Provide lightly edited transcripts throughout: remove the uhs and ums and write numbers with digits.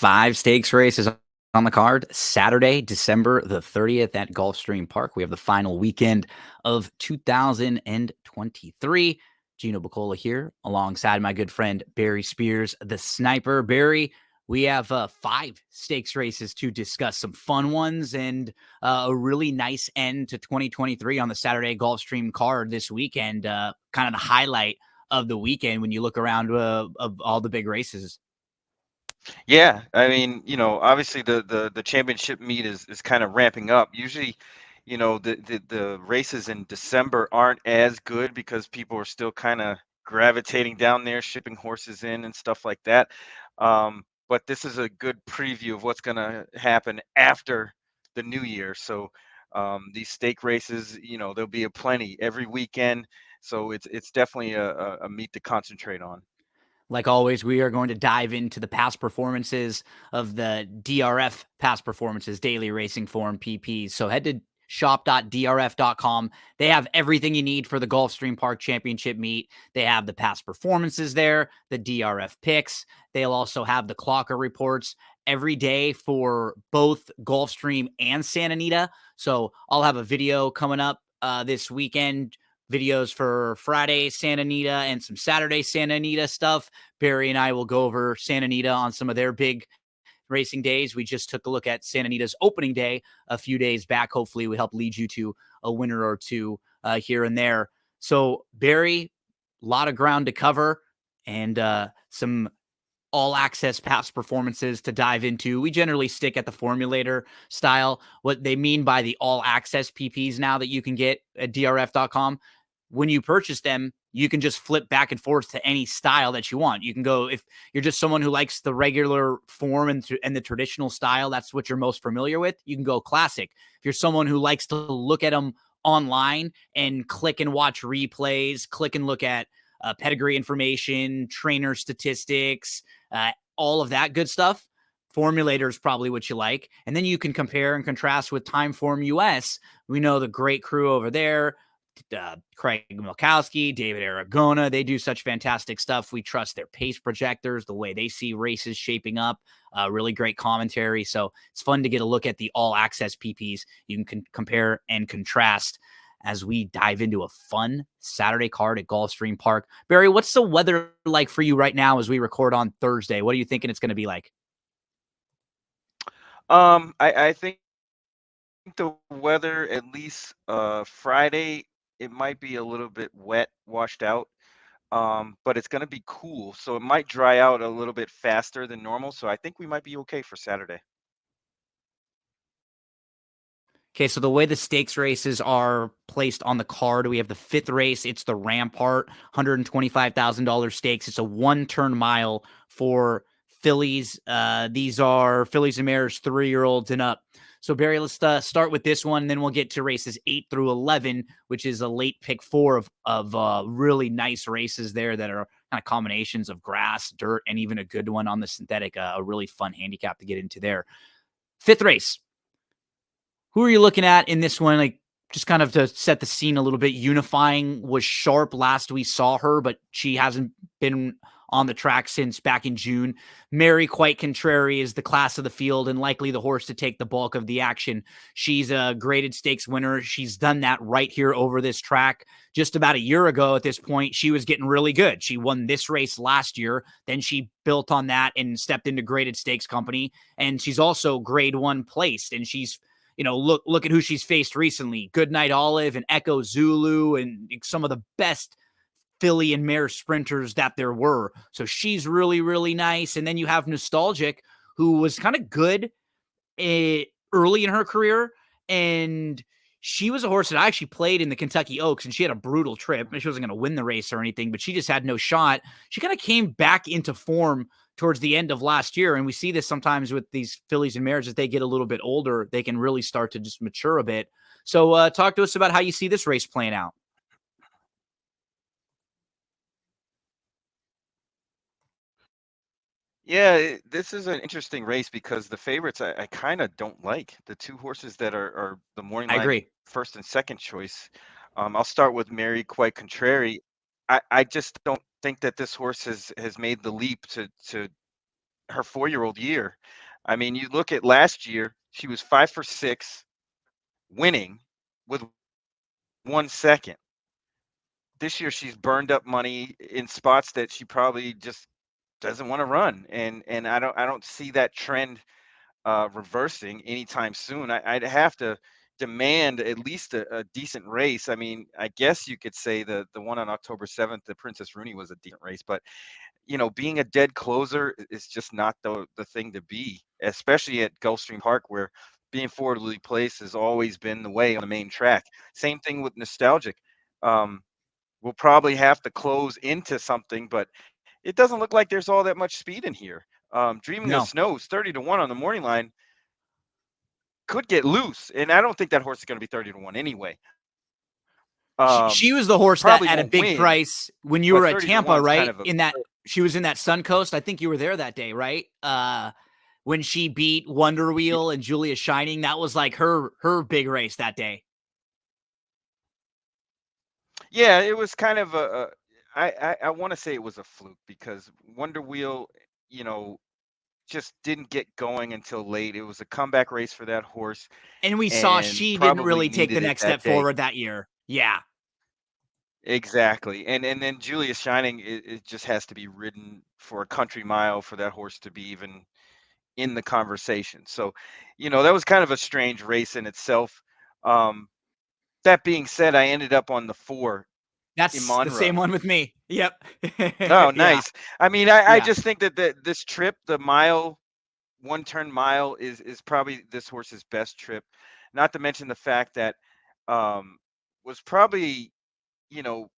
5 stakes races on the card. Saturday, December the 30th at Gulfstream Park. We have the final weekend of 2023. Gino Bacola here alongside my good friend Barry Spears, the sniper. Barry, we have 5 stakes races to discuss, some fun ones and a really nice end to 2023 on the Saturday Gulfstream card this weekend. Kind of the highlight of the weekend when you look around of all the big races. Yeah, I mean, obviously the championship meet is kind of ramping up. Usually, the races in December aren't as good because people are still kind of gravitating down there, shipping horses in and stuff like that. But this is a good preview of what's going to happen after the new year. So these stake races, there'll be a plenty every weekend. So it's definitely a meet to concentrate on. Like always, we are going to dive into the past performances of the DRF past performances, daily racing form PPs. So head to shop.drf.com. They have everything you need for the Gulfstream Park Championship meet. They have the past performances there, the DRF picks. They'll also have the clocker reports every day for both Gulfstream and Santa Anita. So I'll have a video coming up this weekend, videos for Friday Santa Anita and some Saturday Santa Anita stuff. Barry and I will go over Santa Anita on some of their big racing days. We just took a look at Santa Anita's opening day a few days back. Hopefully, we help lead you to a winner or two here and there. So, Barry, a lot of ground to cover and some all access past performances to dive into. We generally stick at the formulator style. What they mean by the all access PPs now that you can get at drf.com, when you purchase them, you can just flip back and forth to any style that you want. You can go, if you're just someone who likes the regular form and the traditional style, that's what you're most familiar with, you can go classic. If you're someone who likes to look at them online and click and watch replays, click and look at pedigree information, trainer statistics, all of that good stuff, formulator is probably what you like. And then you can compare and contrast with Timeform US. We know the great crew over there, Craig Milkowski, David Aragona. They do such fantastic stuff. We trust their pace projectors, the way they see races shaping up. Really great commentary. So it's fun to get a look at the all access PPs. You can compare and contrast as we dive into a fun Saturday card at Gulfstream Park. Barry, what's the weather like for you right now as we record on Thursday? What are you thinking it's going to be like? I think the weather, at least Friday, it might be a little bit wet, washed out, but it's going to be cool. So it might dry out a little bit faster than normal. So I think we might be okay for Saturday. Okay, so the way the stakes races are placed on the card, we have the 5th race. It's the Rampart, $125,000 stakes. It's a 1-turn mile for fillies. These are fillies and mares, 3-year-olds and up. So, Barry, let's start with this one, and then we'll get to races 8 through 11, which is a late pick 4 of really nice races there that are kind of combinations of grass, dirt, and even a good one on the synthetic, a really fun handicap to get into there. 5th race. Who are you looking at in this one? Like, just kind of to set the scene a little bit, Unifying was sharp last we saw her, but she hasn't been on the track since back in June. Mary Quite Contrary is the class of the field and likely the horse to take the bulk of the action. She's a graded stakes winner. She's done that right here over this track. Just about a year ago at this point, she was getting really good. She won this race last year. Then she built on that and stepped into graded stakes company. And she's also grade 1 placed. And she's, look at who she's faced recently. Goodnight Olive and Echo Zulu and some of the best filly and mare sprinters that there were. So she's really, really nice. And then you have Nostalgic, who was kind of good early in her career. And she was a horse that I actually played in the Kentucky Oaks, and she had a brutal trip. She wasn't going to win the race or anything, but she just had no shot. She kind of came back into form towards the end of last year. And we see this sometimes with these fillies and mares as they get a little bit older, they can really start to just mature a bit. So talk to us about how you see this race playing out. Yeah, this is an interesting race because the favorites I kind of don't like. The two horses that are the morning I line agree. first and second choice. I'll start with Mary Quite Contrary. I just don't think that this horse has made the leap to her 4-year-old year. I mean, you look at last year, she was 5 for 6, winning with 1 second. This year, she's burned up money in spots that she probably just doesn't want to run, and I don't see that trend reversing anytime soon. I'd have to demand at least a decent race. I mean, I guess you could say the one on October 7th, the Princess Rooney, was a decent race, but being a dead closer is just not the thing to be, especially at Gulfstream Park, where being forwardly placed has always been the way on the main track. Same thing with Nostalgic. Um, we'll probably have to close into something, but it doesn't look like there's all that much speed in here. Dreaming of No, Snow is 30 to 1 on the morning line, could get loose, and I don't think that horse is going to be 30 to 1 anyway. she was the horse Probably that at a won't big win, price when you but were at 30 to 1 Tampa, is kind right? of a In that she was in that Suncoast. I think you were there that day, right? When she beat Wonder Wheel and Julia Shining, that was like her big race that day. yeah. It was kind of I want to say it was a fluke because Wonder Wheel, you know, just didn't get going until late. It was a comeback race for that horse, And we saw and she didn't probably really take the needed it next that step day. forward that year. Yeah. Exactly, and then Julia Shining, it just has to be ridden for a country mile for that horse to be even in the conversation. So, that was kind of a strange race in itself. Um, that being said, I ended up on the 4, That's the same Imanra. one with me. Yep. Oh, Yeah. nice. I mean, I Yeah. just think that this trip, the mile, one turn mile, is probably this horse's best trip. Not to mention the fact that um, was probably, you know,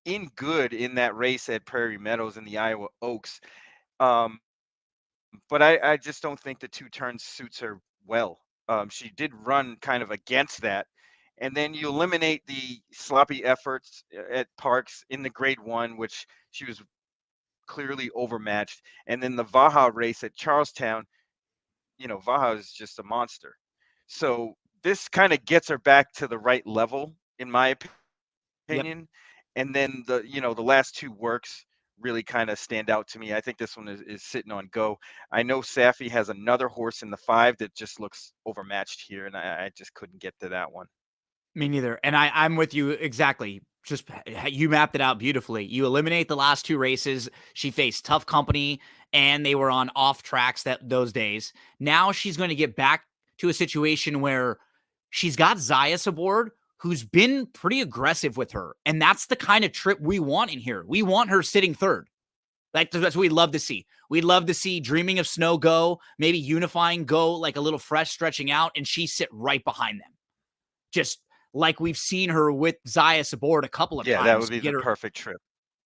in good in that race at Prairie Meadows in the Iowa Oaks. But I just don't think the 2 turns suits her well. She did run kind of against that. And then you eliminate the sloppy efforts at Parks in the grade one, which she was clearly overmatched. And then the Vaha race at Charlestown, Vaha is just a monster. So this kind of gets her back to the right level, in my opinion. Yep. And then the last 2 works really kind of stand out to me. I think this one is sitting on go. I know Safi has another horse in the 5 that just looks overmatched here, and I just couldn't get to that one. Me neither. And I'm with you exactly. Just you mapped it out beautifully. You eliminate the last 2 races. She faced tough company and they were on off tracks those days. Now she's going to get back to a situation where she's got Zayas aboard who's been pretty aggressive with her. And that's the kind of trip we want in here. We want her sitting third. Like that's what we'd love to see. We'd love to see Dreaming of Snow go, maybe Unifying go like a little fresh stretching out and she sit right behind them. Just like we've seen her with Zayas aboard a couple of Yeah, that times, would be get the her perfect trip.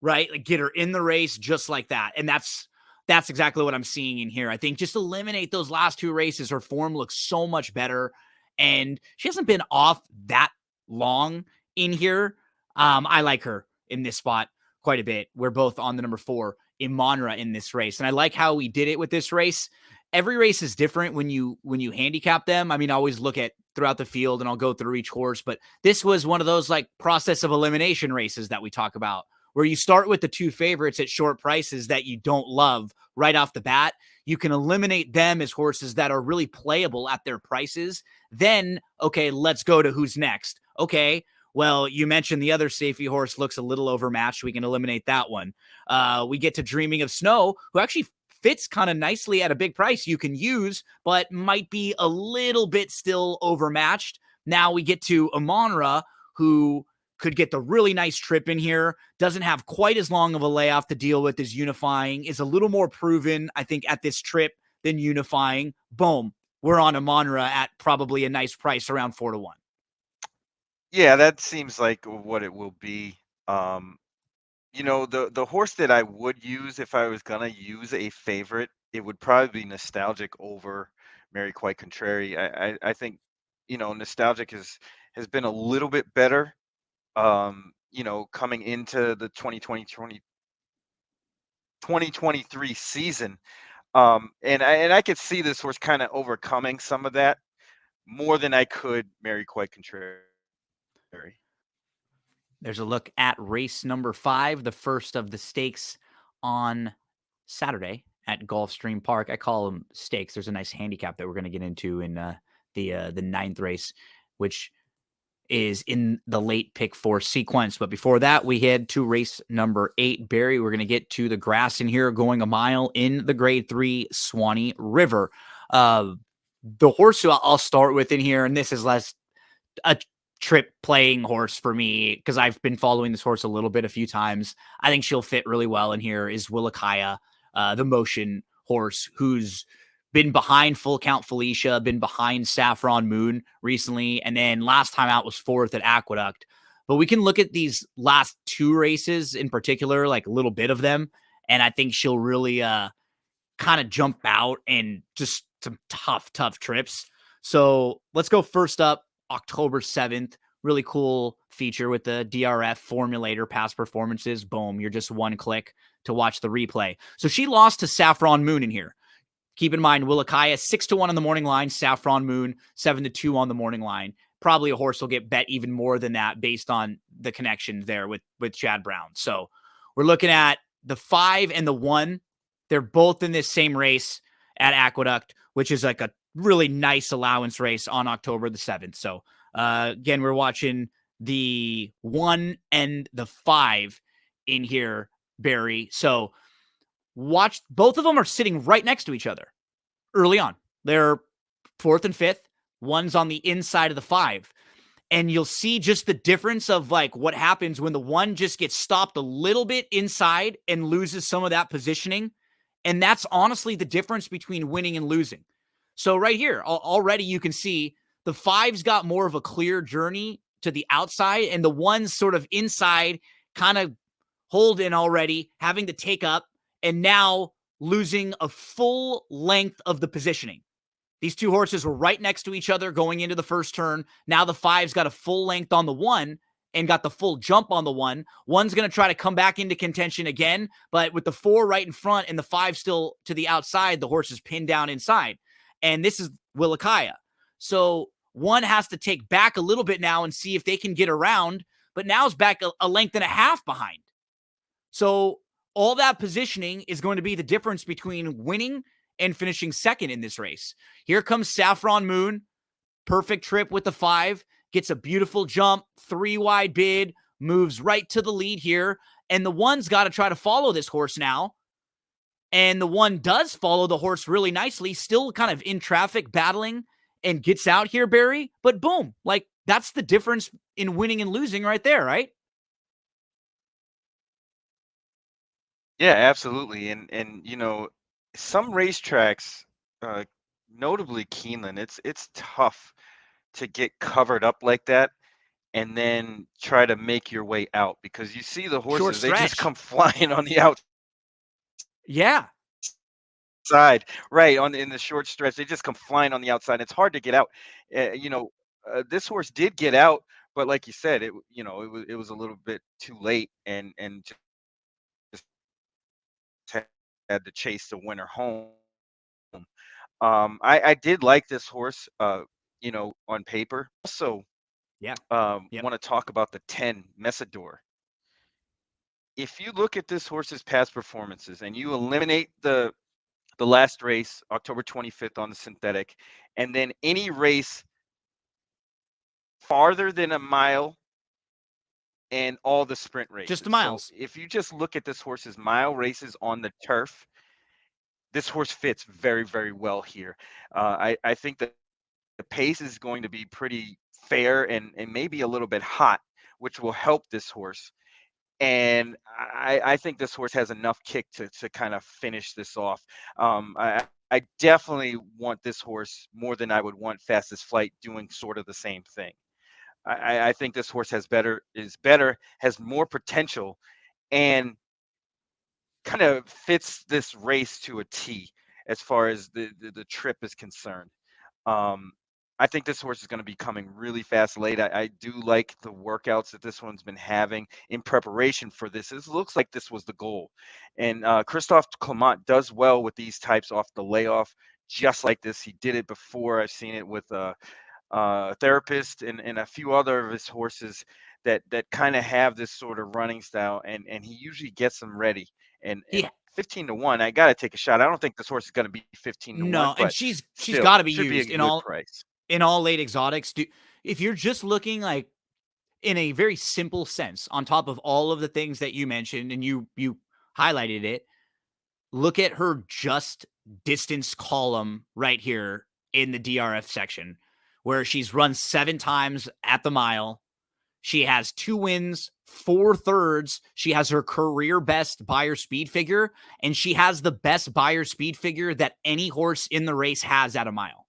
right, like get her in the race just like that. And that's exactly what I'm seeing in here. I think just eliminate those last 2 races. Her form looks so much better, and she hasn't been off that long in here. I like her in this spot quite a bit. We're both on the number 4 Imanra in this race, and I like how we did it with this race. Every race is different when you handicap them. I mean, I always look at throughout the field and I'll go through each horse, but this was one of those like process of elimination races that we talk about where you start with the 2 favorites at short prices that you don't love right off the bat. You can eliminate them as horses that are really playable at their prices. Then, okay, let's go to who's next. Okay, well, you mentioned the other safety horse looks a little overmatched. We can eliminate that one. We get to Dreaming of Snow, who actually fits kind of nicely at a big price you can use, but might be a little bit still overmatched. Now we get to Amonra, who could get the really nice trip in here, doesn't have quite as long of a layoff to deal with as Unifying, is a little more proven, I think, at this trip than Unifying. Boom. We're on Amonra at probably a nice price around 4-1. Yeah, that seems like what it will be. Um, the horse that I would use if I was gonna use a favorite, it would probably be Nostalgic over Mary Quite Contrary. I think, Nostalgic has been a little bit better, coming into the 2023 season. And I could see this horse kind of overcoming some of that more than I could Mary Quite Contrary. There's a look at race number 5, the first of the stakes on Saturday at Gulfstream Park. I call them stakes. There's a nice handicap that we're going to get into in the ninth race, which is in the late pick four sequence. But before that, we head to race number 8. Barry, we're going to get to the grass in here, going a mile in the grade 3 Swanee River. The horse who I'll start with in here, and this is less a trip playing horse for me because I've been following this horse a few times. I think she'll fit really well in here is Willakaya, the motion horse who's been behind Full Count Felicia, been behind Saffron Moon recently, and then last time out was 4th at Aqueduct. But we can look at these last 2 races in particular, like a little bit of them, and I think she'll really kind of jump out and just some tough trips. So let's go first up, October 7th. Really cool feature with the DRF formulator past performances. Boom, you're just one click to watch the replay. So she lost to Saffron Moon in here. Keep in mind, Willakaya 6-1 on the morning line, Saffron Moon 7-2 on the morning line. Probably a horse will get bet even more than that based on the connection there with Chad Brown. So we're looking at the 5 and the 1. They're both in this same race at Aqueduct, which is like a really nice allowance race on October the 7th. So again, we're watching the 1 and the 5 in here, Barry. So watch, both of them are sitting right next to each other early on. They're 4th and 5th. One's on the inside of the 5. And you'll see just the difference of like what happens when the 1 just gets stopped a little bit inside and loses some of that positioning. And that's honestly the difference between winning and losing. So right here, already you can see the 5's got more of a clear journey to the outside, and the 1's sort of inside, kind of holding already, having to take up, and now losing a full length of the positioning. These 2 horses were right next to each other going into the first turn. Now the 5's got a full length on the 1 and got the full jump on the 1. 1's going to try to come back into contention again, but with the 4 right in front and the 5 still to the outside, the horse is pinned down inside. And this is Willakaya. So 1 has to take back a little bit now and see if they can get around, but now it's back a length and a half behind. So all that positioning is going to be the difference between winning and finishing second in this race. Here comes Saffron Moon. Perfect trip with the 5. Gets a beautiful jump, 3 wide bid, moves right to the lead here. And the 1's got to try to follow this horse now. And the 1 does follow the horse really nicely, still kind of in traffic battling and gets out here, Barry. But boom, like that's the difference in winning and losing right there, right? Yeah, absolutely. And some racetracks, uh, notably Keeneland, it's tough to get covered up like that and then try to make your way out because you see the Short horses, they just stretch. come flying on the Yeah. outside, right, in the short stretch. They just come flying on the outside. It's hard to get out. This horse did get out, but like you said, it was a little bit too late and just had to chase the winner home. I did like this horse, on paper. Also, Yeah. Yep. want to talk about the 10 Messidor. If you look at this horse's past performances and you eliminate the last race, October 25th on the synthetic, and then any race farther than a mile and all the sprint Just the races. So miles. if you just look at this horse's mile races on the turf, this horse fits very, very well here. I think that the pace is going to be pretty fair and maybe a little bit hot, which will help this horse. And I think this horse has enough kick to kind of finish this off. I definitely want this horse more than I would want Fastest Flight doing sort of the same thing. I think this horse has more potential, and kind of fits this race to a T as far as the trip is concerned. Um, I think this horse is going to be coming really fast late. I do like the workouts that this one's been having in preparation for this. It looks like this was the goal. And Christophe Clement does well with these types off the layoff, just like this. He did it before. I've seen it with therapist and a few other of his horses that kind of have this sort of running style, and he usually gets them ready. And He 15 to 1, I got to take a shot. I don't think this horse is going to be 15 to 1, No, and but she's still got to be should be a used good price. in all late exotics. If you're just looking like in a very simple sense, on top of all of the things that you mentioned and you highlighted it, look at her just distance column right here in the DRF section, where she's run 7 times at the mile. She has 2 wins, 4 thirds. She has her career best Beyer speed figure, and she has the best Beyer speed figure that any horse in the race has at a mile.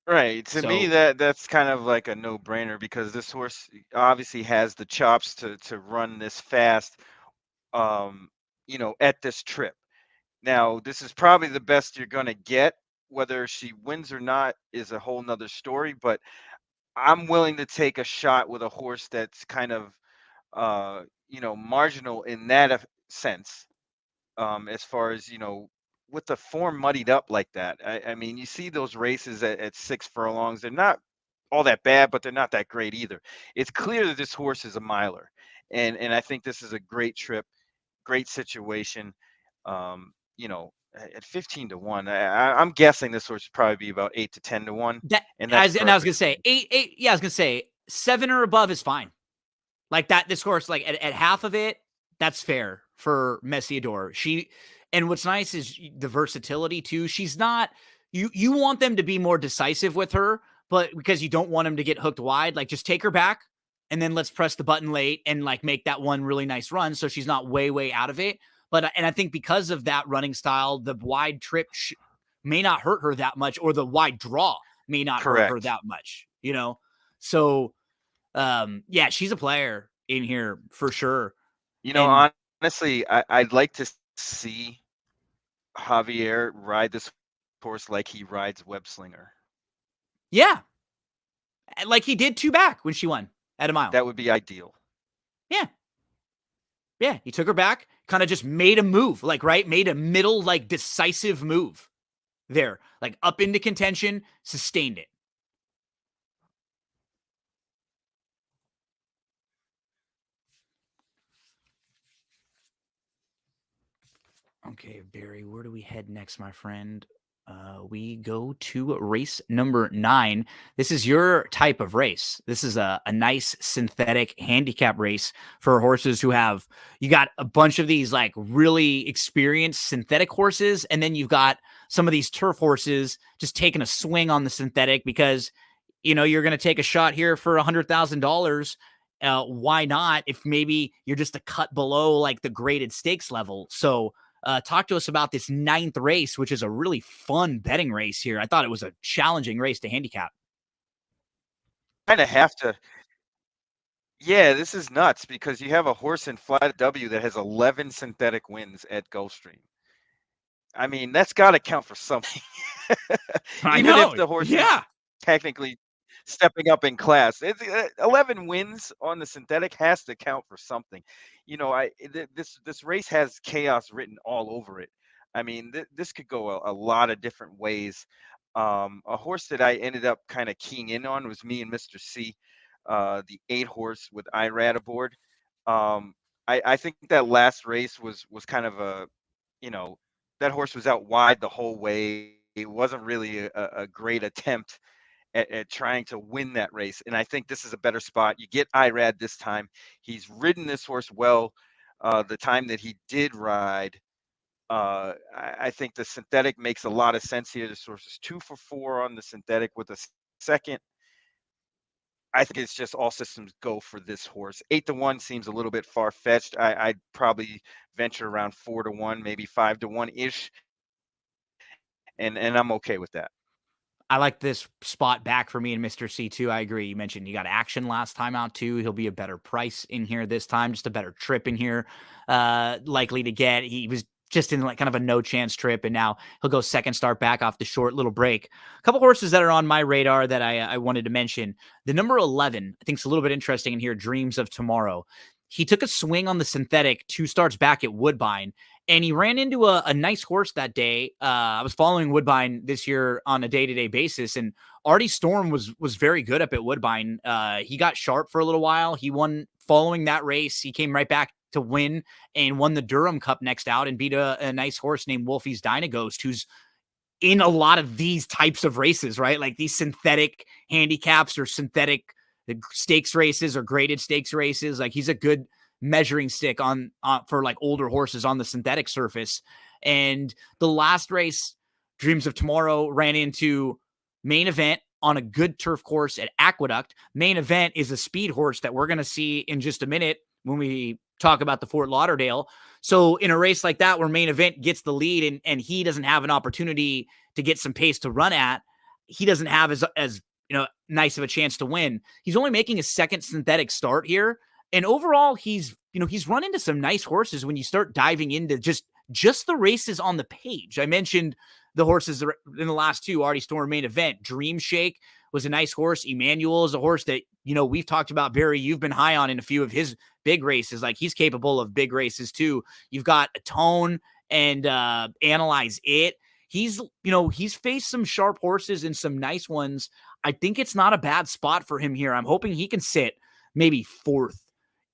Right. To me, So that's kind of like a no-brainer because this horse obviously has the chops to run this fast, um, at this trip. Now, this is probably the best you're gonna get. Whether she wins or not is a whole nother story, but I'm willing to take a shot with a horse that's kind of marginal in that sense. As far as with the form muddied up like that. I mean, you see those races at 6 furlongs. They're not all that bad, but they're not that great either. It's clear that this horse is a miler, and I think this is a great trip, great situation. At 15 to 1, I'm guessing this horse should probably be about 8 to 10 to 1, that and that's and I was perfect gonna for say me. 8. Yeah, I was gonna say 7 or above is fine. Like that, this course, like at half of it, that's fair for Messiador. And what's nice is the versatility too. She's not, you want them to be more decisive with her, but because you don't want them to get hooked wide, like just take her back and then let's press the button late and like make that one really nice run so she's not way out of it. But and I think because of that running style, the wide trip may not hurt her that much, or the wide draw may not hurt her Correct. that much. So yeah, she's a player in here for sure. And Honestly, I'd like to see Javier ride this horse like he rides Web Slinger. yeah, like he did 2 back when she won at a mile. That would be ideal. Yeah. Yeah. He took her back, kind of just made a move, like, right? Made a middle, like, decisive move there, like up into contention, sustained it. Okay, Barry, where do we head next, my friend? We go to race number 9. This is your type of race. This is a nice synthetic handicap race for horses who have, you got a bunch of these like really experienced synthetic horses, and then you've got some of these turf horses just taking a swing on the synthetic because, you're going to take a shot here for $100,000. Why not if maybe you're just a cut below like the graded stakes level? So, talk to us about this 9th race, which is a really fun betting race here. I thought it was a challenging race to handicap. Kind of have to. Yeah, this is nuts because you have a horse in Flat W that has 11 synthetic wins at Gulfstream. I mean, that's got to count for something. I Even if know. the horse is Yeah. technically stepping up in class, 11 wins on the synthetic has to count for something. This race has chaos written all over it. I mean, this could go a lot of different ways. A horse that I ended up kind of keying in on was me and Mr. C, the 8 horse with Irad aboard. Um, I think that last race was kind of you know, that horse was out wide the whole way. It wasn't really a great attempt at trying to win that race. And I think this is a better spot. You get Irad this time. He's ridden this horse well the time that he did ride. I think the synthetic makes a lot of sense here. This horse is 2 for 4 on the synthetic with a second. I think it's just all systems go for this horse. 8 to 1 seems a little bit far fetched. I'd probably venture around 4 to 1, maybe 5 to 1 ish, and I'm okay with that. I like this spot back for me and Mr. C too. I agree. You mentioned you got action last time out too. He'll be a better price in here this time, just a better trip in here, likely to get. He was just in like kind of a no chance trip, and now he'll go second start back off the short little break. A couple horses that are on my radar that I wanted to mention. The number 11, I think, is a little bit interesting in here. Dreams of Tomorrow. He took a swing on the synthetic 2 starts back at Woodbine, and he ran into a nice horse that day. I was following Woodbine this year on a day-to-day basis, and Artie Storm was very good up at Woodbine. He got sharp for a little while. He won following that race. He came right back to win and won the Durham Cup next out and beat a nice horse named Wolfie's Dynaghost, who's in a lot of these types of races, right? Like these synthetic handicaps or synthetic stakes races or graded stakes races. Like he's a good measuring stick on for like older horses on the synthetic surface. And the last race, Dreams of Tomorrow, ran into Main Event on a good turf course at Aqueduct. Main Event is a speed horse that we're going to see in just a minute when we talk about the Fort Lauderdale. So in a race like that where Main Event gets the lead and he doesn't have an opportunity to get some pace to run at, he doesn't have as nice of a chance to win. He's only making a second synthetic start here. And overall, he's run into some nice horses when you start diving into just the races on the page. I mentioned the horses in the last two, Artie Storm Main Event. Dream Shake was a nice horse. Emmanuel is a horse that, we've talked about, Barry, you've been high on in a few of his big races. Like he's capable of big races too. You've got Atone and Analyze It. He's faced some sharp horses and some nice ones. I think it's not a bad spot for him here. I'm hoping he can sit maybe fourth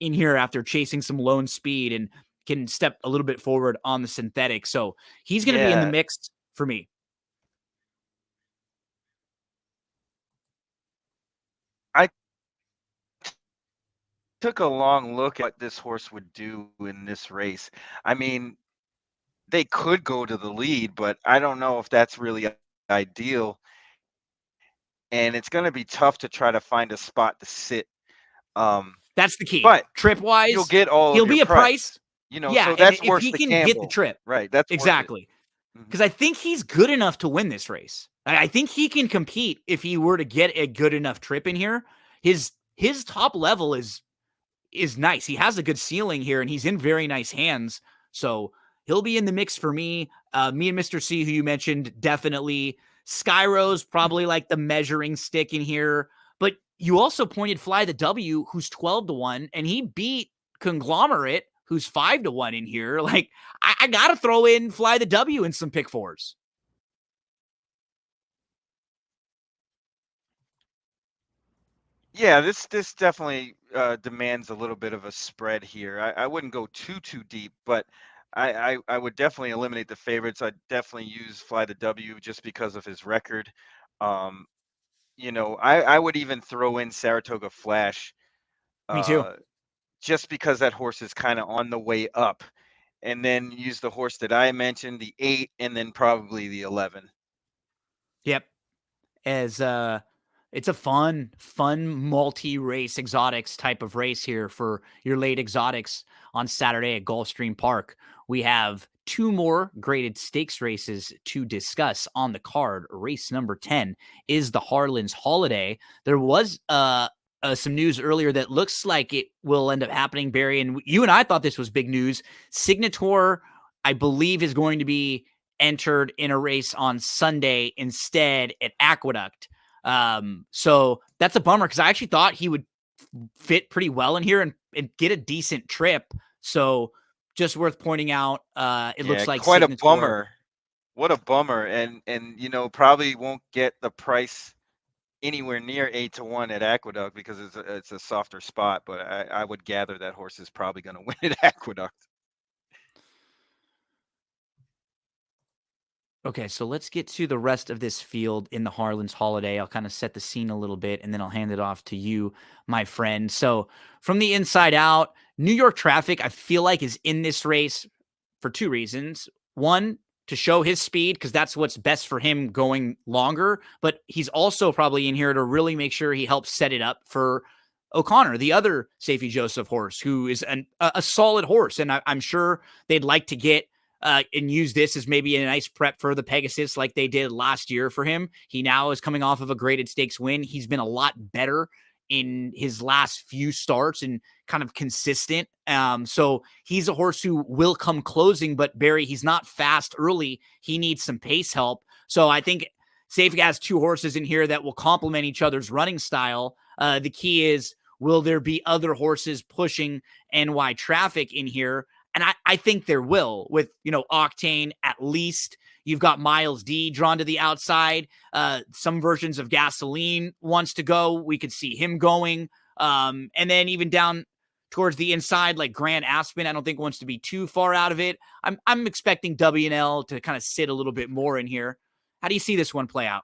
in here after chasing some lone speed and can step a little bit forward on the synthetic. So he's going to be in the mix for me. I took a long look at what this horse would do in this race. I mean, they could go to the lead, but I don't know if that's really ideal. And it's going to be tough to try to find a spot to sit. That's the key. But trip wise, you'll get all he'll of your be a price. Yeah, so that's that's worth the gamble. If he can get the trip. Right, that's exactly. Because I think he's good enough to win this race. I think he can compete if he were to get a good enough trip in here. His top level is nice. He has a good ceiling here, and he's in very nice hands. So he'll be in the mix for me. Me and Mr. C, who you mentioned, definitely. Skyro's probably like the measuring stick in here. But you also pointed Fly the W, who's 12-1, and he beat Conglomerate, who's 5-1 in here. Like, I got to throw in Fly the W in some pick fours. Yeah, this definitely demands a little bit of a spread here. I wouldn't go too deep, but I would definitely eliminate the favorites. I'd definitely use Fly the W just because of his record. I would even throw in Saratoga Flash. Me too. Just because that horse is kind of on the way up, and then use the horse that I mentioned, the 8, and then probably the 11. Yep. As it's a fun multi-race exotics type of race here for your late exotics on Saturday at Gulfstream Park. We have two more graded stakes races to discuss on the card. Race number 10 is the Harlan's Holiday. There was some news earlier that looks like it will end up happening, Barry, and you and I thought this was big news. Signator, I believe, is going to be entered in a race on Sunday instead at Aqueduct. So that's a bummer because I actually thought he would fit pretty well in here and get a decent trip. So just worth pointing out, it looks like quite Signator. A bummer. What a bummer. And probably won't get the price anywhere near 8-1 at Aqueduct because it's a softer spot, but I would gather that horse is probably going to win at Aqueduct. Okay, so let's get to the rest of this field in the Harlan's Holiday. I'll kind of set the scene a little bit, and then I'll hand it off to you, my friend. So from the inside out, New York Traffic, I feel like, is in this race for two reasons. One, to show his speed, because that's what's best for him going longer. But he's also probably in here to really make sure he helps set it up for O'Connor, the other Safety Joseph horse, who is a solid horse. And I'm sure they'd like to get and use this as maybe a nice prep for the Pegasus like they did last year for him. He now is coming off of a graded stakes win. He's been a lot better in his last few starts and kind of consistent. So he's a horse who will come closing, but Barry, he's not fast early. He needs some pace help. So I think Safety has two horses in here that will complement each other's running style. The key is, will there be other horses pushing NY Traffic in here? And I think there will with, Octane at least. You've got Miles D drawn to the outside. Some versions of Gasoline wants to go. We could see him going. And then even down towards the inside, like Grand Aspen, I don't think wants to be too far out of it. I'm expecting W&L to kind of sit a little bit more in here. How do you see this one play out?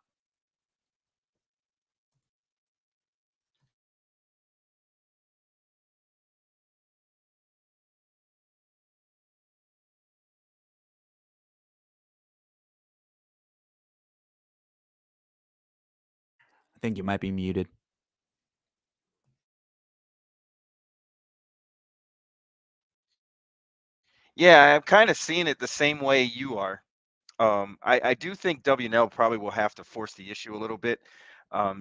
I think you might be muted. Yeah, I'm kind of seeing it the same way you are. I do think WNL probably will have to force the issue a little bit.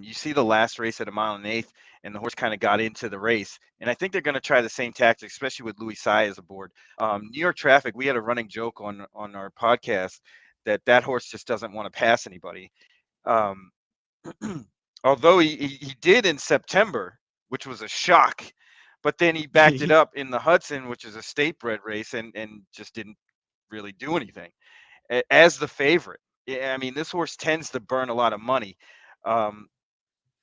You see the last race at a mile and an eighth, and the horse kind of got into the race. And I think they're going to try the same tactics, especially with Louis Saez aboard. New York Traffic, we had a running joke on our podcast that that horse just doesn't want to pass anybody. Um, although he did in September, which was a shock, but then he backed it up in the Hudson, which is a state bred race, and just didn't really do anything as the favorite. Yeah, I mean, this horse tends to burn a lot of money. Um,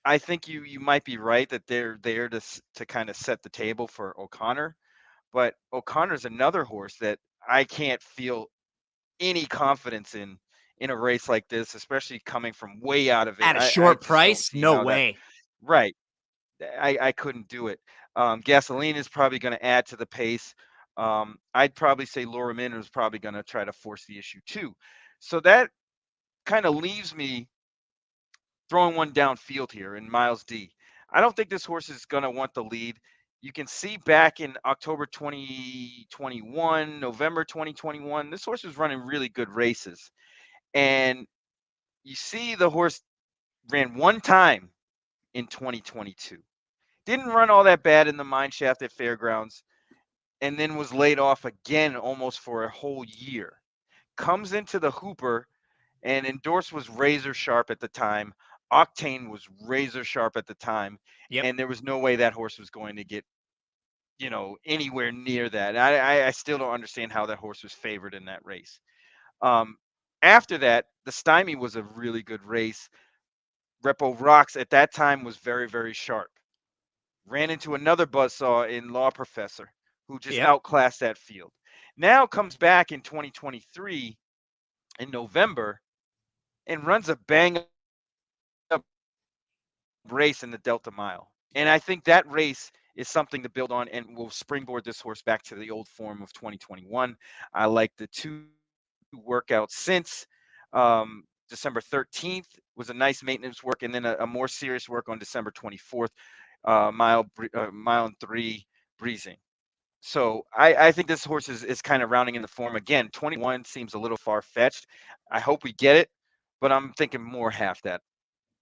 I think you might be right that they're there to kind of set the table for O'Connor, but O'Connor's another horse that I can't feel any confidence in a race like this, especially coming from way out of it. At a I short just don't price? see No how that. way. Right. I couldn't do it. Gasoline is probably going to add to the pace. I'd probably say Laura Min is probably going to try to force the issue too. So that kind of leaves me throwing one downfield here in Miles D. I don't think this horse is going to want the lead. You can see back in October 2021, November 2021, this horse was running really good races. And you see the horse ran one time in 2022. Didn't run all that bad in the mine shaft at Fairgrounds, and then was laid off again almost for a whole year. Comes into the Hooper, and Endorse was razor sharp at the time. Octane was razor sharp at the time, Yep. and there was no way that horse was going to get, anywhere near that. I still don't understand how that horse was favored in that race. Um, After that, the Stymie was a really good race. Repo Rocks at that time was very, very sharp. Ran into another buzzsaw in Law Professor who just Yep. outclassed that field. Now comes back in 2023 in November and runs a bang up race in the Delta Mile. And I think that race is something to build on and will springboard this horse back to the old form of 2021. I like the two workouts since. December 13th was a nice maintenance work, and then a more serious work on December 24th, mile and three breezing. So I think this horse is kind of rounding in the form again. 21 seems a little far fetched. I hope we get it, but I'm thinking more half that.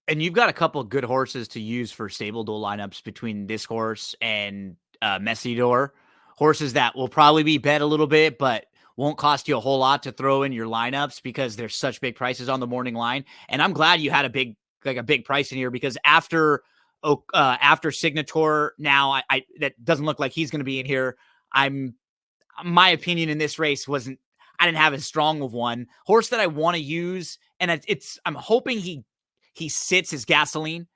And you've got a couple of good horses to use for stable duel lineups between this horse and Messidor. Horses that will probably be bet a little bit, but won't cost you a whole lot to throw in your lineups because there's such big prices on the morning line. And I'm glad you had a big price in here because after Signator, now I that doesn't look like he's going to be in here. I'm My opinion in this race wasn't. I didn't have as strong of one horse that I want to use, and I'm hoping he sits his gasoline.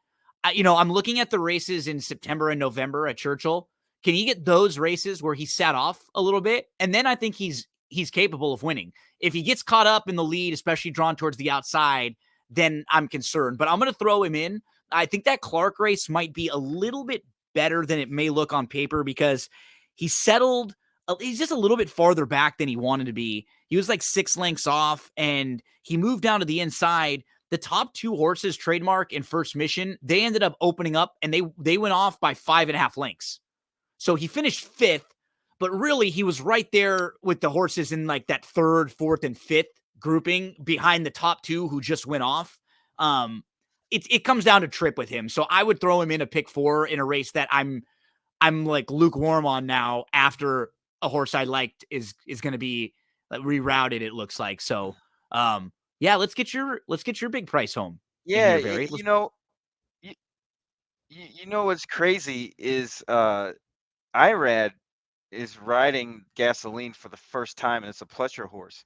I'm looking at the races in September and November at Churchill. Can he get those races where he sat off a little bit? And then I think he's capable of winning. If he gets caught up in the lead, especially drawn towards the outside, then I'm concerned. But I'm going to throw him in. I think that Clark race might be a little bit better than it may look on paper because he settled. He's just a little bit farther back than he wanted to be. He was like 6 lengths off, and he moved down to the inside. The top two horses, Trademark and First Mission, they ended up opening up, and they went off by 5.5 lengths. So he finished fifth, but really he was right there with the horses in like that third, fourth, and fifth grouping behind the top two who just went off. It comes down to trip with him. So I would throw him in a pick 4 in a race that I'm like lukewarm on now after a horse I liked is going to be rerouted. It looks like so. Yeah, let's get your big price home in Yeah, here, Barry. you, what's crazy is Irad is riding gasoline for the first time, and it's a pleasure horse.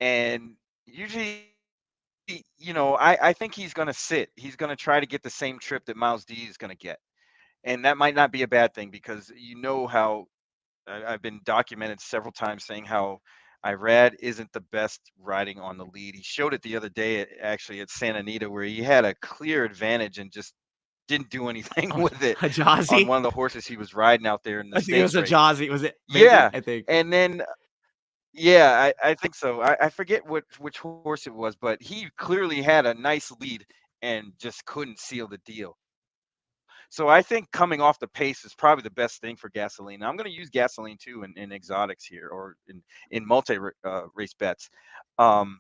And usually, I think he's going to sit. He's going to try to get the same trip that Miles D is going to get. and that might not be a bad thing because you know how I've been documented several times saying how Irad isn't the best riding on the lead. He showed it the other day, actually at Santa Anita, where he had a clear advantage and just didn't do anything Oh, with it on Hajazi. one of the horses he was riding out there in the I think it was stakes race. Hajazi. Was it? Maybe Yeah, I think. and then yeah, I think so. I forget which horse it was, but he clearly had a nice lead and just couldn't seal the deal. So I think coming off the pace is probably the best thing for gasoline. I'm going to use gasoline too in exotics here or in multi race bets, um,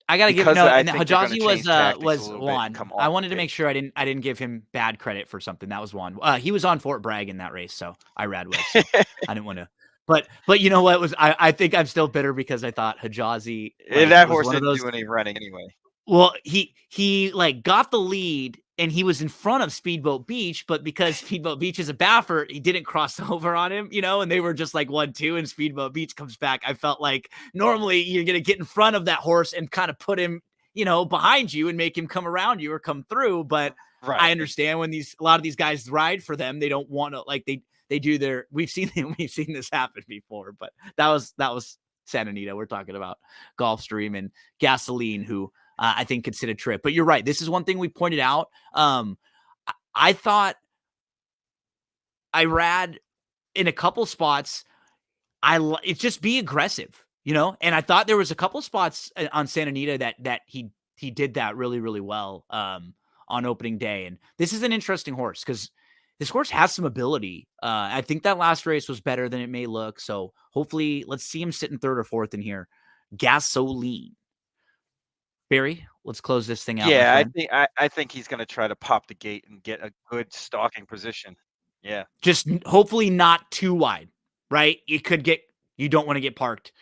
I gotta give because no, I and think they're going to Hajazi change tactics a was little bit and Juan. come I off wanted the to make pace. sure I didn't give him bad credit for something. That was Juan. He was on Fort Bragg in that race, so Irad was. So I didn't want to. But you know what was I think I'm still bitter because I thought Hajazi like That was horse one of didn't those. do any running anyway. Well, he like got the lead and he was in front of Speedboat Beach, but because Speedboat Beach is a Baffert, he didn't cross over on him, and they were just like 1-2 and Speedboat Beach comes back. I felt like normally you're going to get in front of that horse and kind of put him, behind you and make him come around you or come through, but I Right. understand when a lot of these guys ride for them, they don't want to like they do their we've seen this happen before, but that was Santa Anita. We're talking about Gulfstream and Gasoline, who I think could sit a trip. But you're right. This is one thing we pointed out. I thought Irad in a couple spots. It's just be aggressive, And I thought there was a couple spots on Santa Anita that he did that really really well on opening day. And this is an interesting horse because this horse has some ability. I think that last race was better than it may look. So hopefully, let's see him sitting third or fourth in here. Gasoline. Barry, let's close this thing out, my Yeah, friend. I think he's going to try to pop the gate and get a good stalking position. Yeah. Just hopefully not too wide, right? You don't want to get parked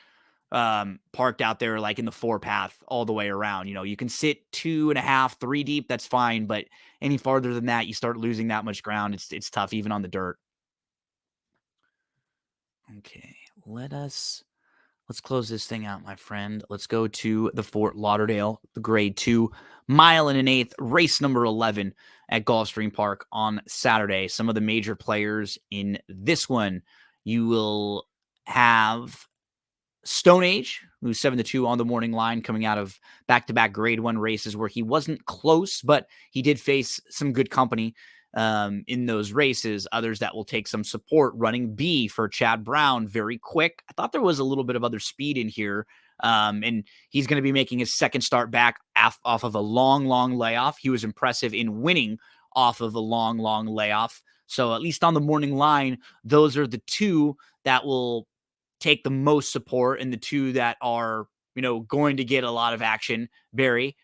out there like in the 4 path all the way around. You can sit 2.5, 3 deep, that's fine, but any farther than that, you start losing that much ground. It's tough even on the dirt. Okay, let's close this thing out, my friend. Let's go to the Fort Lauderdale, the grade 2, mile and an eighth, race number 11 at Gulfstream Park on Saturday. Some of the major players in this one, you will have Stone Age, who's 7-2 on the morning line, coming out of back-to-back grade 1 races where he wasn't close, but he did face some good company in those races. Others that will take some support. Running B for Chad Brown, very quick. I thought there was a little bit of other speed in here. And he's going to be making his second start back off of a long, long layoff. He was impressive in winning off of a long, long layoff. So at least on the morning line, those are the two that will take the most support and the two that are, going to get a lot of action. Barry,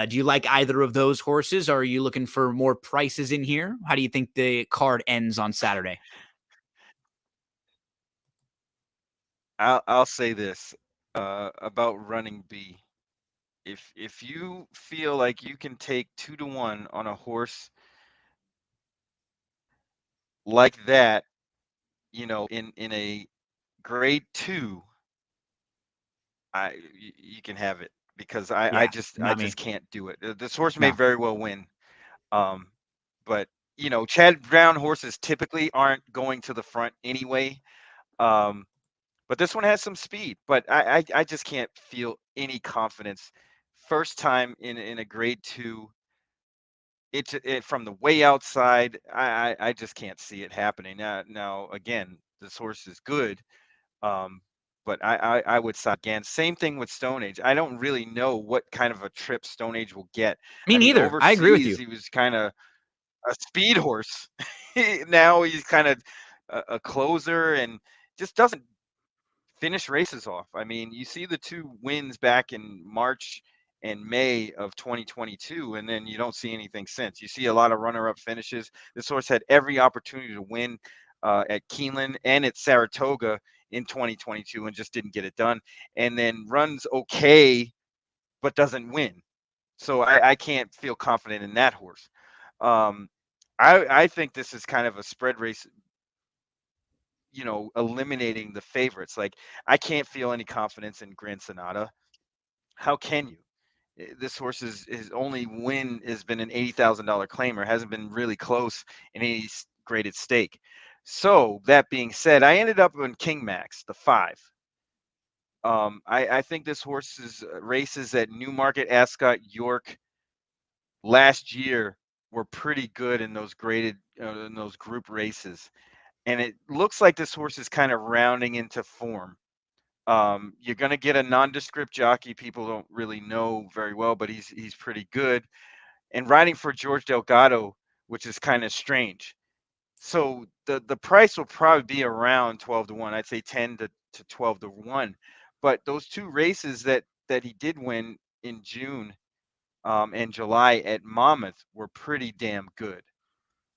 do you like either of those horses? Or are you looking for more prices in here? How do you think the card ends on Saturday? I'll say this about running B. If you feel like you can take 2-1 on a horse like that, in a grade 2, you can have it because Yeah, I not just me. can't do it. This horse may No. very well win. Um, but Chad Brown horses typically aren't going to the front anyway. Um, but this one has some speed, but I just can't feel any confidence. First time in a grade 2, it from the way outside, I just can't see it happening. Now again, this horse is good, um, but I would side again. Same thing with Stone Age. I don't really know what kind of a trip Stone Age will get. Me I mean, neither. I agree with overseas you. he was kind of a speed horse. Now he's kind of a closer and just doesn't finish races off. I mean, you see the 2 wins back in March and May of 2022, and then you don't see anything since. You see a lot of runner-up finishes. This horse had every opportunity to win at Keeneland and at Saratoga in 2022 and just didn't get it done. And then runs okay, but doesn't win. So I can't feel confident in that horse. Um, I think this is kind of a spread race, eliminating the favorites. Like I can't feel any confidence in Grand Sonata. How can you? This horse is his only win has been an $80,000 claimer. Hasn't been really close in any graded stake. So that being said, I ended up on King Max, the 5. I think this horse's races at Newmarket, Ascot, York last year were pretty good in those graded in those group races, and it looks like this horse is kind of rounding into form. You're going to get a nondescript jockey people don't really know very well, but he's pretty good. And riding for George Delgado, which is kind of strange. So the price will probably be around 12 to 1. I'd say 10 to 12 to 1. But those two races that he did win in June and July at Monmouth were pretty damn good.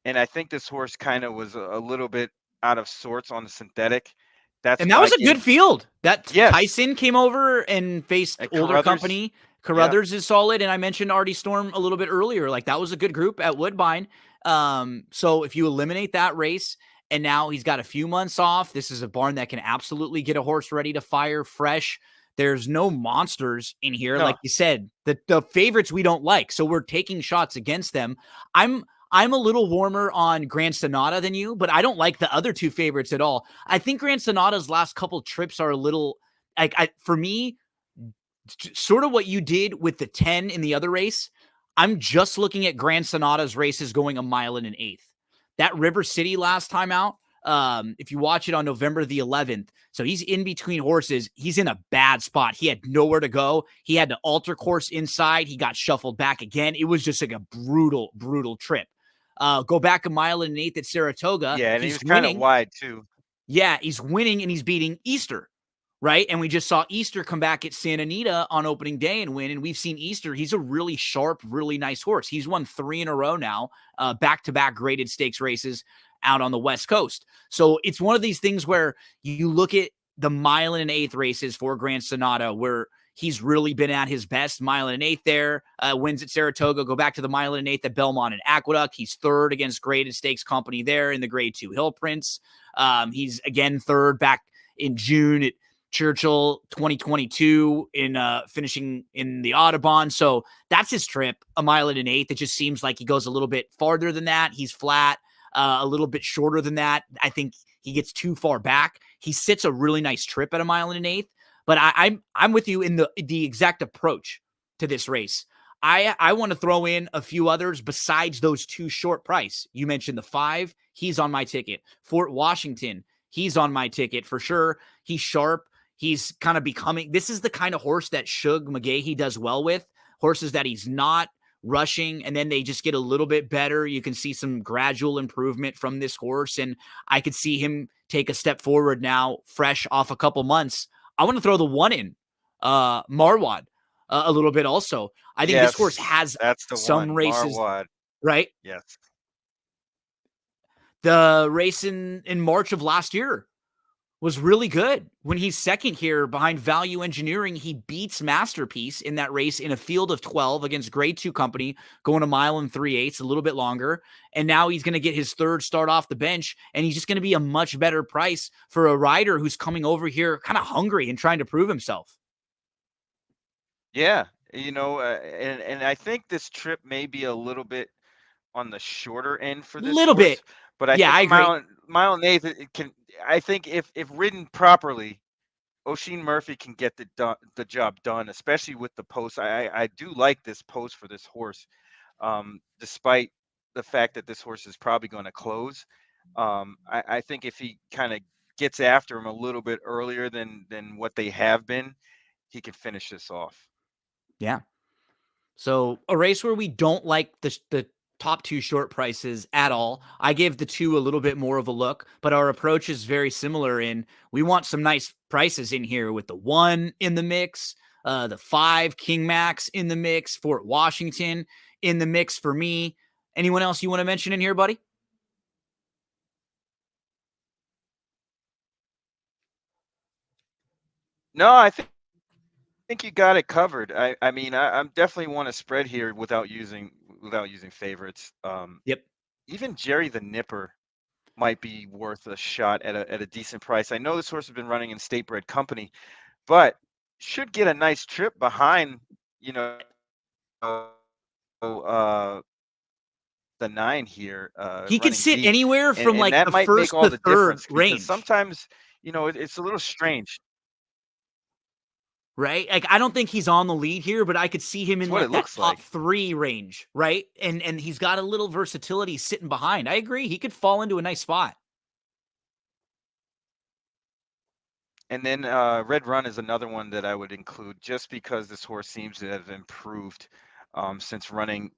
And I think this horse kind of was a little bit out of sorts on the synthetic. That's And that why was a good getting field. That yes, Tyson came over and faced at older Carruthers, company. yeah, Carruthers is solid, and I mentioned Artie Storm a little bit earlier. Like that was a good group at Woodbine. So if you eliminate that race, and now he's got a few months off, this is a barn that can absolutely get a horse ready to fire fresh. There's no monsters in here, no, like you said. The favorites we don't like, so we're taking shots against them. I'm a little warmer on Grand Sonata than you, but I don't like the other two favorites at all. I think Grand Sonata's last couple trips are a little like for me, sort of what you did with the 10 in the other race. I'm just looking at Grand Sonata's races going a mile and an eighth. That River City last time out, if you watch it on November the 11th, so he's in between horses. He's in a bad spot. He had nowhere to go. He had to alter course inside. He got shuffled back again. It was just like a brutal, brutal trip. Go back a mile and an eighth at Saratoga. yeah, and he He's was kind of winning. wide too. Yeah, he's winning and he's beating Easter, right? And we just saw Easter come back at Santa Anita on opening day and win. And we've seen Easter. He's a really sharp, really nice horse. He's won 3 in a row now, back-to-back graded stakes races out on the West Coast. So it's one of these things where you look at the mile and an eighth races for Grand Sonata where he's really been at his best. Mile and an eighth there, wins at Saratoga. Go back to the mile and an eighth at Belmont and Aqueduct. He's third against graded stakes company there in the grade 2 Hill Prince. He's again third back in June at Churchill 2022 in finishing in the Audubon. So that's his trip, a mile and an eighth. It just seems like he goes a little bit farther than that. He's flat, a little bit shorter than that. I think he gets too far back. He sits a really nice trip at a mile and an eighth. But I'm with you in the exact approach to this race. I want to throw in a few others besides those two short price. You mentioned the 5. He's on my ticket. Fort Washington, he's on my ticket for sure. He's sharp. He's kind of becoming, this is the kind of horse that Shug McGahee does well with. Horses that he's not rushing and then they just get a little bit better. You can see some gradual improvement from this horse. And I could see him take a step forward now, fresh off a couple months. I want to throw the 1 in, Marwad, a little bit also. I think this horse Yes, has that's the some one, races, Marwad. right? Yes. The race in March of last year was really good. When he's second here behind Value Engineering, he beats Masterpiece in that race in a field of 12 against grade 2 company, going a mile and 3/8, a little bit longer. And now he's going to get his third start off the bench, and he's just going to be a much better price for a rider who's coming over here kind of hungry and trying to prove himself. Yeah, and I think this trip may be a little bit on the shorter end for this Little horse, bit. but I Yeah, think I a agree. mile and eighth it can. I think if ridden properly, O'Sheen Murphy can get the job done, especially with the post. I do like this post for this horse, despite the fact that this horse is probably going to close. I think if he kind of gets after him a little bit earlier than what they have been, he can finish this off. Yeah. So a race where we don't like the top 2 short prices at all. I give the 2 a little bit more of a look, but our approach is very similar in we want some nice prices in here with the 1 in the mix, the 5 King Max in the mix, Fort Washington in the mix for me. Anyone else you want to mention in here, buddy? No, I think you got it covered. I mean, I'm definitely want to spread here without using favorites. Yep. Even Jerry the Nipper might be worth a shot at a decent price. I know this horse has been running in state bred company, but should get a nice trip behind, you know, uh, the 9 here, He could running sit deep, anywhere from and like that the might make first all to the third difference because range. sometimes, it's a little strange. Right? Like I don't think he's on the lead here, but I could see him It's in what like it that looks top like. 3 range, right? And he's got a little versatility sitting behind. I agree. He could fall into a nice spot. And then Red Run is another one that I would include just because this horse seems to have improved since running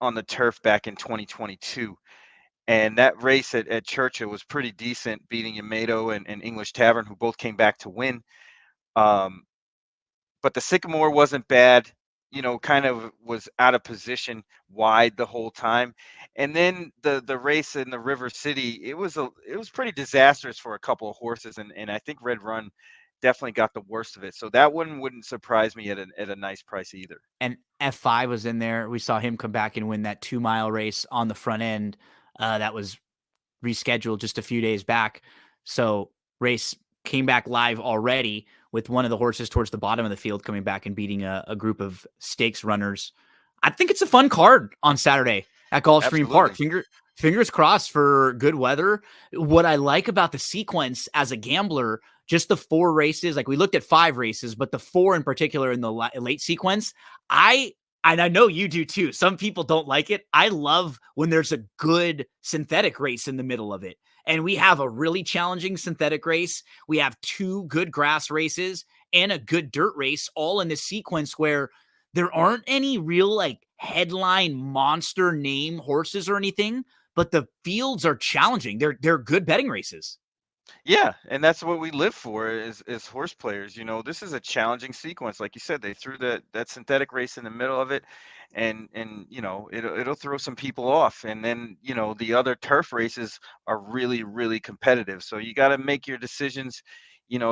on the turf back in 2022. And that race at Churchill was pretty decent, beating Yamato and English Tavern, who both came back to win. Um, but the Sycamore wasn't bad, kind of was out of position wide the whole time. And then the race in the River City, it was pretty disastrous for a couple of horses, and I think Red Run definitely got the worst of it. So that one wouldn't surprise me at a nice price either. And F5 was in there. We saw him come back and win that 2-mile race on the front end. That was rescheduled just a few days back. So race came back live already with one of the horses towards the bottom of the field coming back and beating a group of stakes runners. I think it's a fun card on Saturday at Gulfstream Park. Absolutely. Fingers crossed for good weather. What I like about the sequence as a gambler, just the 4 races, like we looked at 5 races, but the 4 in particular in the late sequence, and I know you do too. Some people don't like it. I love when there's a good synthetic race in the middle of it. And we have a really challenging synthetic race. We have 2 good grass races and a good dirt race all in this sequence where there aren't any real like headline monster name horses or anything, but the fields are challenging. They're good betting races. Yeah, and that's what we live for is horse players. This is a challenging sequence. Like you said, they threw that synthetic race in the middle of it, and it'll throw some people off. And then the other turf races are really really competitive. So you got to make your decisions.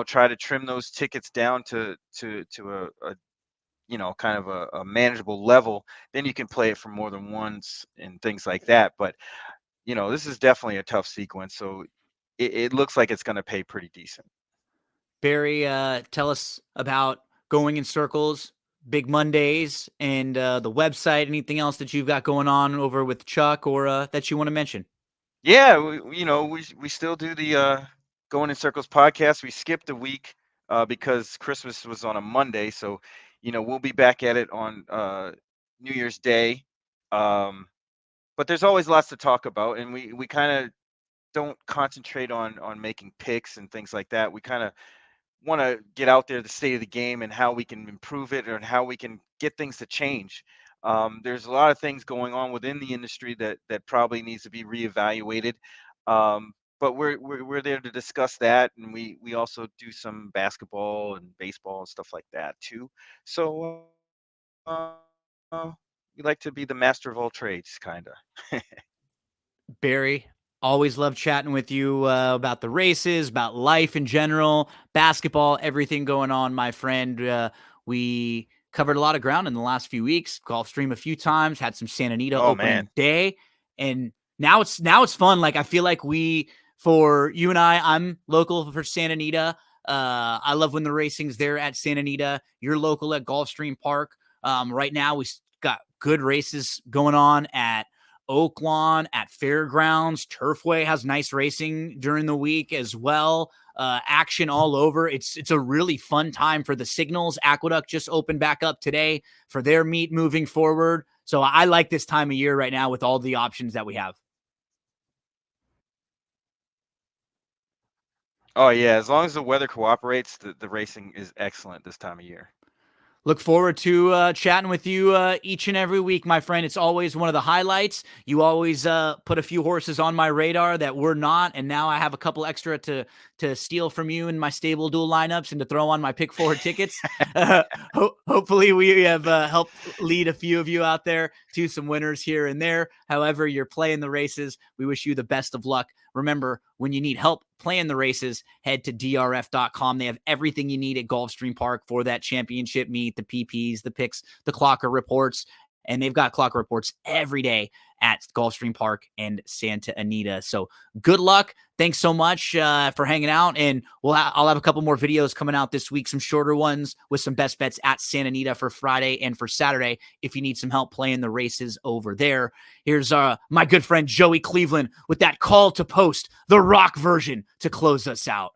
Try to trim those tickets down to a kind of a manageable level. Then you can play it for more than once and things like that. But this is definitely a tough sequence. So it looks like it's going to pay pretty decent. Barry, tell us about Going in Circles, Big Mondays, and the website. Anything else that you've got going on over with Chuck or that you want to mention? Yeah, we still do the Going in Circles podcast. We skipped a week because Christmas was on a Monday, so we'll be back at it on New Year's Day. Um, but there's always lots to talk about, and we kind of don't concentrate on making picks and things like that. We kind of want to get out there the state of the game and how we can improve it and how we can get things to change. There's a lot of things going on within the industry that probably needs to be reevaluated. But we're there to discuss that, and we also do some basketball and baseball and stuff like that too. So we like to be the master of all trades, kind of. Barry, always love chatting with you about the races, about life in general, basketball, everything going on, my friend. We covered a lot of ground in the last few weeks. Gulfstream a few times, had some Santa Anita Oh man. opening day, and now it's fun. Like I feel like for you and I'm local for Santa Anita. I love when the racing's there at Santa Anita. You're local at Gulfstream Park. Right now we got good races going on at Oaklawn, at Fairgrounds. Turfway has nice racing during the week as well. Action all over. It's a really fun time for the Signals. Aqueduct just opened back up today for their meet moving forward. So I like this time of year right now with all the options that we have. Oh yeah, as long as the weather cooperates, the racing is excellent this time of year. Look forward to chatting with you each and every week, my friend. It's always one of the highlights. You always put a few horses on my radar that were not, and now I have a couple extra to steal from you in my stable dual lineups and to throw on my pick forward tickets. Hopefully, we have helped lead a few of you out there to some winners here and there. However, you're playing the races. We wish you the best of luck. Remember, when you need help playing the races, head to drf.com. They have everything you need at Gulfstream Park for that championship meet, the PPs, the picks, the clocker reports, and they've got clock reports every day at Gulfstream Park and Santa Anita. So good luck. Thanks so much for hanging out, and I'll have a couple more videos coming out this week, some shorter ones with some best bets at Santa Anita for Friday and for Saturday if you need some help playing the races over there. Here's my good friend Joey Cleveland with that call to post, the rock version, to close us out.